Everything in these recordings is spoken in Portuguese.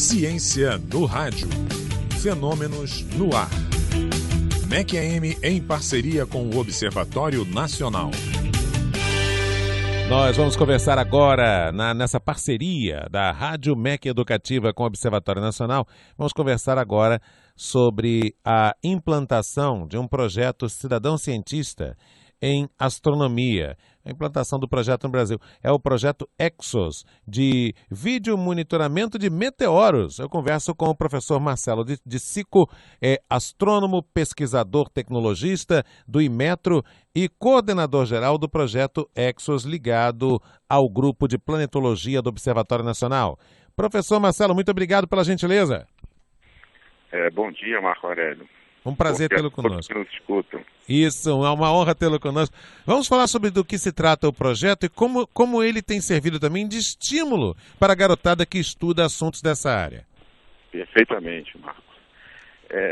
Ciência no rádio. Fenômenos no ar. MEC AM em parceria com o Observatório Nacional. Nós vamos conversar agora, nessa parceria da Rádio MEC Educativa com o Observatório Nacional, vamos conversar agora sobre a implantação de um projeto Cidadão Cientista em astronomia. A implantação do projeto no Brasil é o projeto EXOS, de vídeo monitoramento de meteoros. Eu converso com o professor Marcelo de Sico, astrônomo, pesquisador, tecnologista do Inmetro e coordenador geral do projeto EXOS, ligado ao grupo de planetologia do Observatório Nacional. Professor Marcelo, muito obrigado pela gentileza. Bom dia, Marco Aurélio. Um prazer tê-lo conosco. Que nos escutam. Isso, é uma honra tê-lo conosco. Vamos falar sobre do que se trata o projeto e como ele tem servido também de estímulo para a garotada que estuda assuntos dessa área. Perfeitamente, Marcos.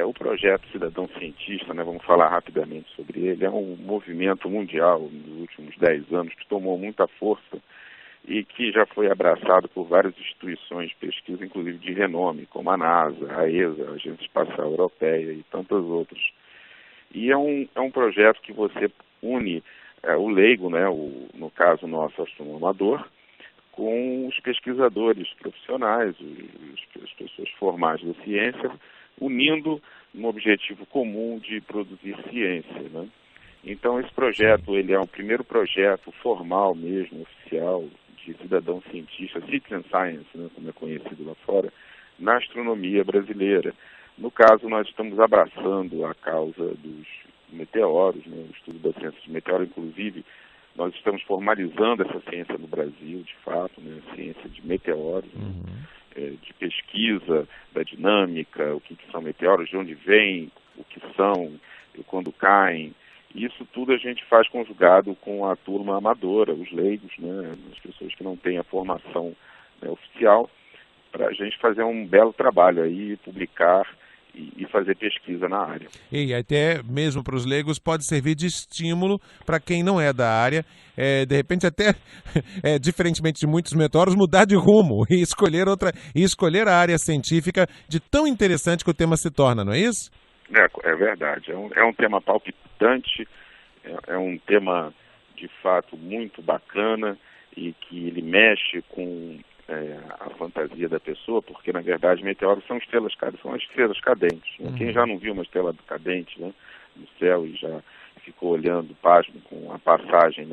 O projeto Cidadão Cientista, vamos falar rapidamente sobre ele, é um movimento mundial nos últimos 10 anos que tomou muita força e que já foi abraçado por várias instituições de pesquisa, inclusive de renome, como a NASA, a ESA, a Agência Espacial Europeia e tantas outras. E é um projeto que você une o leigo, no caso nosso astrônomo amador, com os pesquisadores profissionais, as pessoas formais da ciência, unindo um objetivo comum de produzir ciência, Então esse projeto, ele é o primeiro projeto formal mesmo, oficial, de cidadão cientista, citizen science, como é conhecido lá fora, na astronomia brasileira. No caso, nós estamos abraçando a causa dos meteoros, o estudo da ciência de meteoros, inclusive, nós estamos formalizando essa ciência no Brasil, de fato, a ciência de meteoros, de pesquisa da dinâmica, o que são meteoros, de onde vêm, o que são, e quando caem. Isso tudo a gente faz conjugado com a turma amadora, os leigos, as pessoas que não têm a formação oficial, para a gente fazer um belo trabalho aí, publicar e fazer pesquisa na área. E até mesmo para os leigos pode servir de estímulo para quem não é da área, de repente até, diferentemente de muitos meteoros, mudar de rumo e escolher a área científica de tão interessante que o tema se torna, não é isso? É verdade, é um tema palpitante, é um tema de fato muito bacana e que ele mexe com a fantasia da pessoa, porque na verdade meteoros são estrelas cadentes. Quem já não viu uma estrela cadente no céu e já ficou olhando, pasmo, com a passagem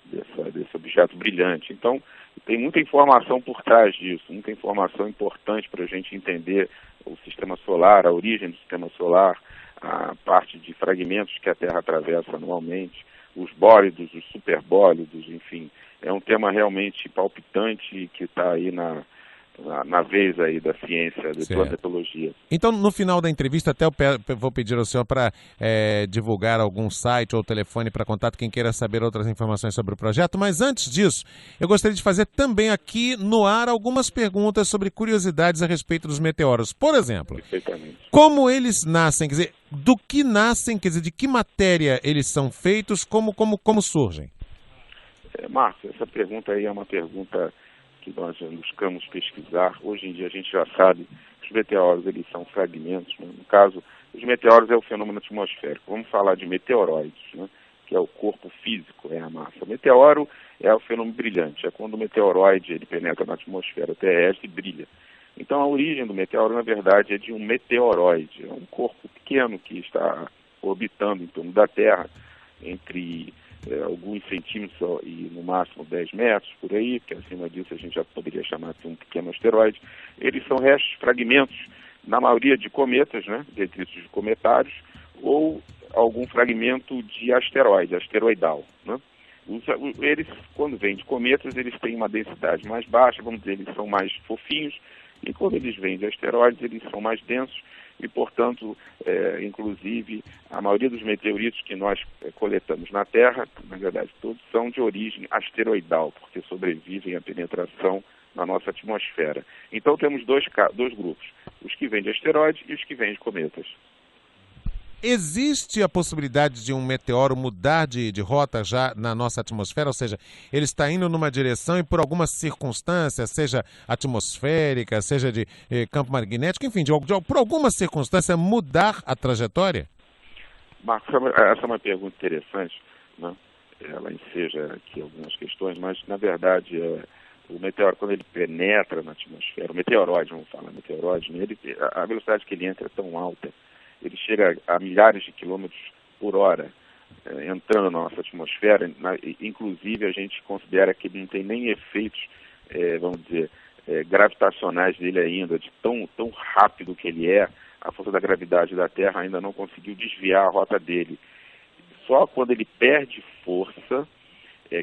desse objeto brilhante. Então tem muita informação por trás disso, muita informação importante para a gente entender o sistema solar, a origem do sistema solar, a parte de fragmentos que a Terra atravessa anualmente, os bólidos, os superbólidos, enfim. É um tema realmente palpitante que está aí na vez aí da ciência, da planetologia. Então, no final da entrevista, até eu vou pedir ao senhor para divulgar algum site ou telefone para contato, quem queira saber outras informações sobre o projeto. Mas antes disso, eu gostaria de fazer também aqui no ar algumas perguntas sobre curiosidades a respeito dos meteoros. Por exemplo, como eles nascem, quer dizer, do que nascem, quer dizer, de que matéria eles são feitos, como surgem? Márcio, essa pergunta aí é uma pergunta que nós buscamos pesquisar. Hoje em dia a gente já sabe que os meteoros eles são fragmentos. No caso, os meteoros é o fenômeno atmosférico. Vamos falar de meteoroides, que é o corpo físico, é a massa. O meteoro é o fenômeno brilhante, é quando o meteoroide ele penetra na atmosfera terrestre e brilha. Então a origem do meteoro, na verdade, é de um meteoroide, é um corpo pequeno que está orbitando em torno da Terra, entre alguns centímetros e no máximo 10 metros, por aí, porque acima disso a gente já poderia chamar de um pequeno asteroide. Eles são restos, fragmentos, na maioria de cometas, detritos de cometários, ou algum fragmento de asteroide, asteroidal. Eles, quando vêm de cometas, eles têm uma densidade mais baixa, vamos dizer, eles são mais fofinhos, e quando eles vêm de asteroides, eles são mais densos, e, portanto, inclusive, a maioria dos meteoritos que nós coletamos na Terra, na verdade, todos são de origem asteroidal, porque sobrevivem à penetração na nossa atmosfera. Então, temos dois grupos, os que vêm de asteroides e os que vêm de cometas. Existe a possibilidade de um meteoro mudar de rota já na nossa atmosfera? Ou seja, ele está indo numa direção e por alguma circunstância, seja atmosférica, seja de campo magnético, enfim, por alguma circunstância mudar a trajetória? Marcos, essa é uma pergunta interessante, né? Ela enseja aqui algumas questões, mas, na verdade, o meteoro, quando ele penetra na atmosfera, o meteoróide, vamos falar, meteoróide, a velocidade que ele entra é tão alta, ele chega a milhares de quilômetros por hora entrando na nossa atmosfera, inclusive a gente considera que ele não tem nem efeitos, vamos dizer, gravitacionais dele ainda, de tão rápido que ele é, a força da gravidade da Terra ainda não conseguiu desviar a rota dele. Só quando ele perde força,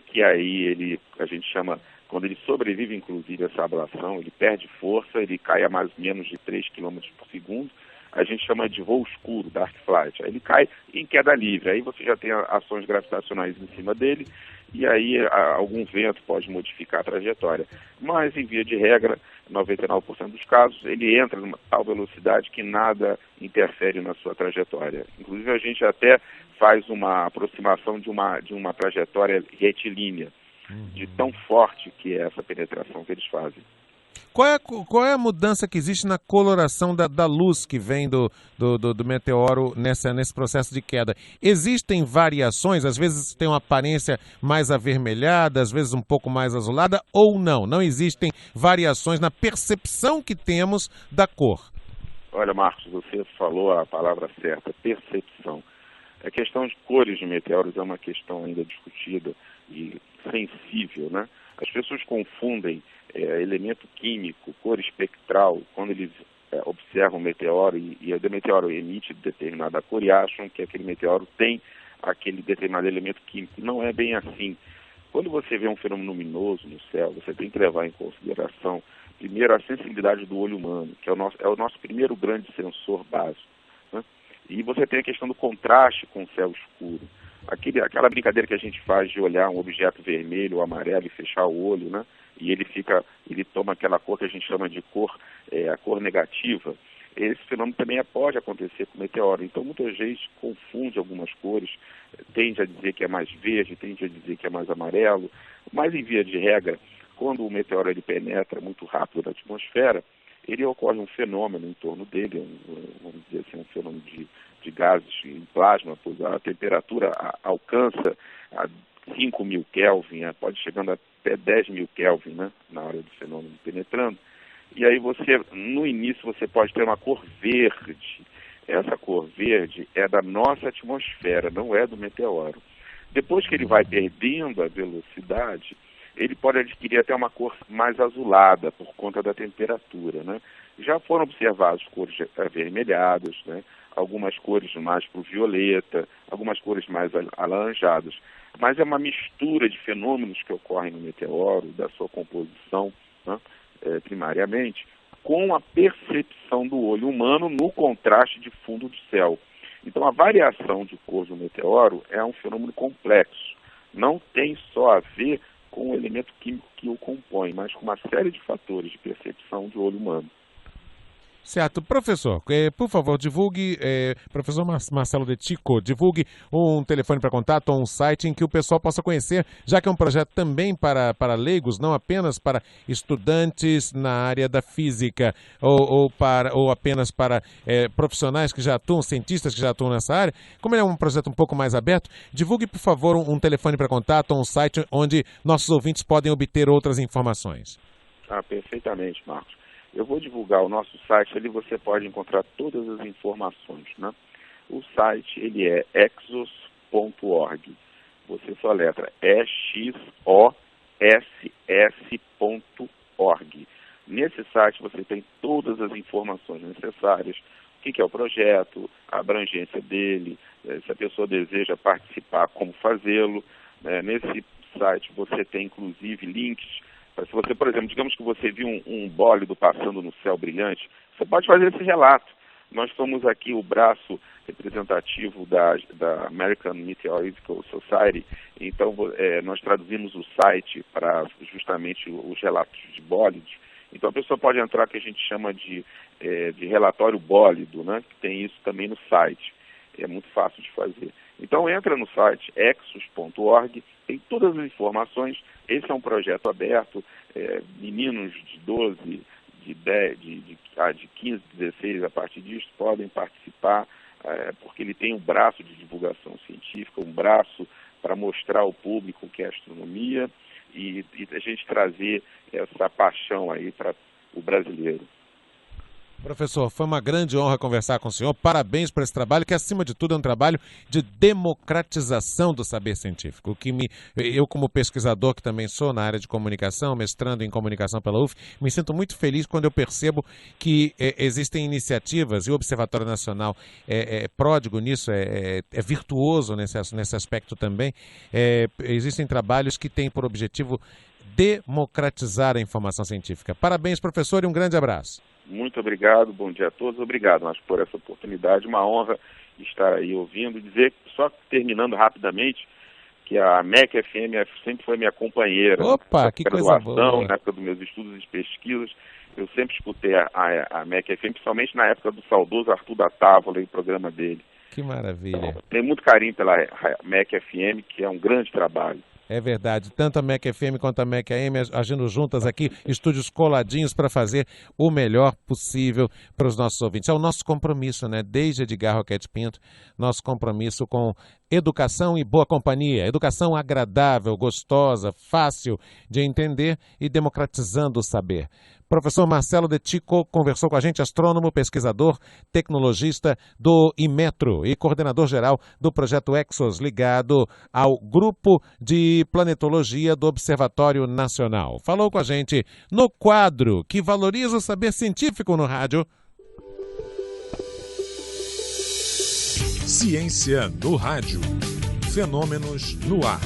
que aí a gente chama, quando ele sobrevive inclusive a essa ablação, ele perde força, ele cai a mais ou menos de 3 km por segundo, a gente chama de voo escuro, dark flight. Aí ele cai em queda livre, aí você já tem ações gravitacionais em cima dele, e aí algum vento pode modificar a trajetória. Mas, em via de regra, 99% dos casos, ele entra numa tal velocidade que nada interfere na sua trajetória. Inclusive, a gente até faz uma aproximação de uma trajetória retilínea, de tão forte que é essa penetração que eles fazem. Qual é a mudança que existe na coloração da luz que vem do meteoro nesse processo de queda? Existem variações? Às vezes tem uma aparência mais avermelhada, às vezes um pouco mais azulada, ou não? Não existem variações na percepção que temos da cor? Olha, Marcos, você falou a palavra certa, percepção. A questão de cores de meteoros é uma questão ainda discutida e sensível, né? As pessoas confundem elemento químico, cor espectral, quando eles observam o meteoro e o meteoro emite determinada cor e acham que aquele meteoro tem aquele determinado elemento químico. Não é bem assim. Quando você vê um fenômeno luminoso no céu, você tem que levar em consideração, primeiro, a sensibilidade do olho humano, que é o nosso primeiro grande sensor básico, né? E você tem a questão do contraste com o céu escuro. Aquela brincadeira que a gente faz de olhar um objeto vermelho ou amarelo e fechar o olho, né? E ele toma aquela cor que a gente chama de a cor negativa. Esse fenômeno também pode acontecer com o meteoro. Então, muita gente confunde algumas cores, tende a dizer que é mais verde, tende a dizer que é mais amarelo, mas, em via de regra, quando o meteoro ele penetra muito rápido na atmosfera, ele ocorre um fenômeno em torno dele, vamos dizer assim, um fenômeno de gases em plasma, pois a temperatura alcança a 5.000 Kelvin, pode chegando até 10.000 Kelvin, né, na hora do fenômeno penetrando. E aí no início, você pode ter uma cor verde. Essa cor verde é da nossa atmosfera, não é do meteoro. Depois que ele vai perdendo a velocidade, ele pode adquirir até uma cor mais azulada por conta da temperatura, né? Já foram observadas cores avermelhadas, né? Algumas cores mais para o violeta, algumas cores mais alaranjadas. Mas é uma mistura de fenômenos que ocorrem no meteoro, da sua composição, né? Primariamente, com a percepção do olho humano no contraste de fundo do céu. Então, a variação de cor do meteoro é um fenômeno complexo. Não tem só a ver com o elemento químico que o compõe, mas com uma série de fatores de percepção de olho humano. Certo. Professor, por favor, divulgue, professor Marcelo de Tico, divulgue um telefone para contato ou um site em que o pessoal possa conhecer, já que é um projeto também para leigos, não apenas para estudantes na área da física ou apenas para profissionais que já atuam, cientistas que já atuam nessa área. Como ele é um projeto um pouco mais aberto, divulgue, por favor, um telefone para contato ou um site onde nossos ouvintes podem obter outras informações. Perfeitamente, Marcos. Eu vou divulgar o nosso site, ali você pode encontrar todas as informações, né? O site, ele é exos.org. Você soletra exoss.org. Nesse site você tem todas as informações necessárias, o que é o projeto, a abrangência dele, se a pessoa deseja participar, como fazê-lo. Nesse site você tem, inclusive, links. Se você, por exemplo, digamos que você viu um bólido passando no céu brilhante, você pode fazer esse relato. Nós somos aqui o braço representativo da American Meteorological Society, então nós traduzimos o site para justamente os relatos de bólidos. Então a pessoa pode entrar, que a gente chama de relatório bólido, né? Que tem isso também no site. é muito fácil de fazer. Então entra no site exos.org, tem todas as informações. Esse é um projeto aberto, meninos de 12, de 10, de 15, 16, a partir disso, podem participar, porque ele tem um braço de divulgação científica, um braço para mostrar ao público o que é astronomia e a gente trazer essa paixão aí para o brasileiro. Professor, foi uma grande honra conversar com o senhor. Parabéns por esse trabalho, que acima de tudo é um trabalho de democratização do saber científico. Eu, como pesquisador, que também sou na área de comunicação, mestrando em comunicação pela UF, me sinto muito feliz quando eu percebo que existem iniciativas, e o Observatório Nacional é pródigo nisso, é virtuoso nesse aspecto também. Existem trabalhos que têm por objetivo democratizar a informação científica. Parabéns, professor, e um grande abraço. Muito obrigado, bom dia a todos. Obrigado, Márcio, por essa oportunidade. Uma honra estar aí ouvindo. Dizer, só terminando rapidamente, que a MEC FM sempre foi minha companheira. Opa, que coisa boa. Na época dos meus estudos e pesquisas, eu sempre escutei a MEC FM, principalmente na época do saudoso Arthur da Távola e o programa dele. Que maravilha. Então, tenho muito carinho pela MEC FM, que é um grande trabalho. É verdade, tanto a MEC FM quanto a MEC AM agindo juntas aqui, estúdios coladinhos para fazer o melhor possível para os nossos ouvintes. É o nosso compromisso, né? Desde Edgar Roquete Pinto, nosso compromisso com educação e boa companhia, educação agradável, gostosa, fácil de entender e democratizando o saber. Professor Marcelo de Tico conversou com a gente, astrônomo, pesquisador, tecnologista do Inmetro e coordenador geral do projeto Exos, ligado ao Grupo de Planetologia do Observatório Nacional. Falou com a gente no quadro que valoriza o saber científico no rádio. Ciência no rádio. Fenômenos no ar.